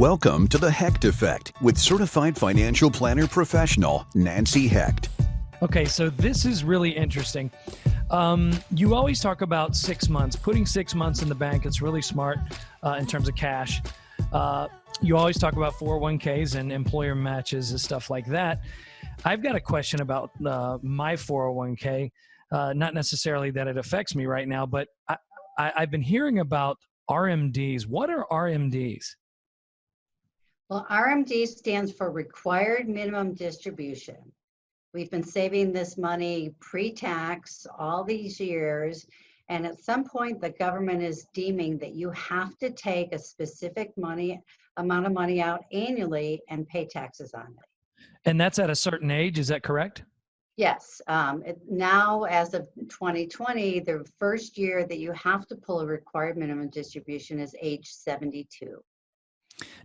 Welcome to the Hecht Effect with certified financial planner professional Nancy Hecht. Okay, so this is really interesting. You always talk about 6 months, putting 6 months in the bank. It's really smart in terms of cash. You always talk about 401ks and employer matches and stuff like that. I've got a question about my 401k. Not necessarily that it affects me right now, but I've been hearing about RMDs. What are RMDs? Well, RMD stands for Required Minimum Distribution. We've been saving this money pre-tax all these years, and at some point the government is deeming that you have to take a specific amount of money out annually and pay taxes on it. And that's at a certain age, is that correct? Yes. Now, as of 2020, the first year that you have to pull a required minimum distribution is age 72.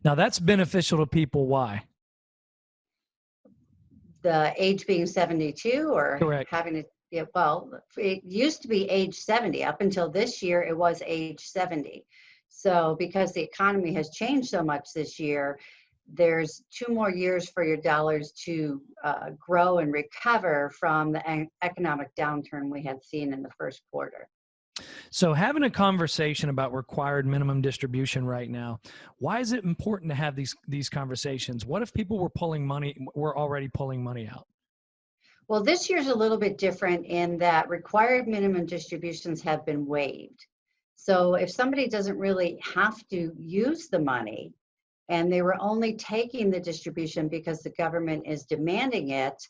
Now that's beneficial to people. Why? The age being 72 or Correct. having it, yeah, well, it used to be age 70. Up until this year, it was age 70. So because the economy has changed so much this year, there's 2 more years for your dollars to grow and recover from the economic downturn we had seen in the first quarter. So having a conversation about required minimum distribution right now, why is it important to have these conversations? What if people were already pulling money out? Well, this year's a little bit different in that required minimum distributions have been waived. So if somebody doesn't really have to use the money and they were only taking the distribution because the government is demanding it,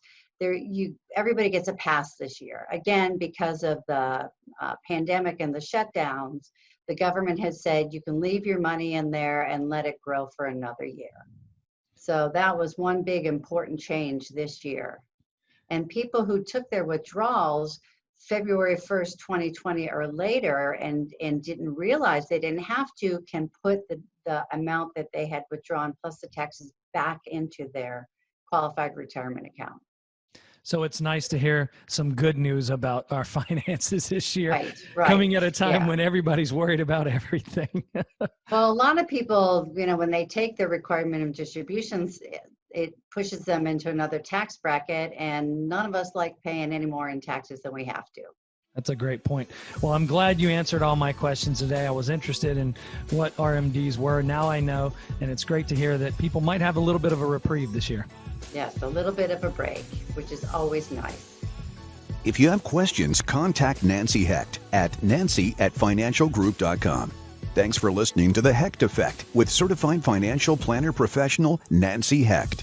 everybody gets a pass this year. Again, because of the pandemic and the shutdowns, the government has said you can leave your money in there and let it grow for another year. So that was one big important change this year. And people who took their withdrawals February 1st, 2020 or later and didn't realize they didn't have to, can put the amount that they had withdrawn plus the taxes back into their qualified retirement account. So it's nice to hear some good news about our finances this year, right. Coming at a time when everybody's worried about everything. Well, a lot of people, when they take their required minimum distributions, it pushes them into another tax bracket, and none of us like paying any more in taxes than we have to. That's a great point. Well, I'm glad you answered all my questions today. I was interested in what RMDs were. Now I know, and it's great to hear that people might have a little bit of a reprieve this year. Yes, a little bit of a break, which is always nice. If you have questions, contact Nancy Hecht at nancy@financialgroup.com. Thanks for listening to the Hecht Effect with certified financial planner professional Nancy Hecht.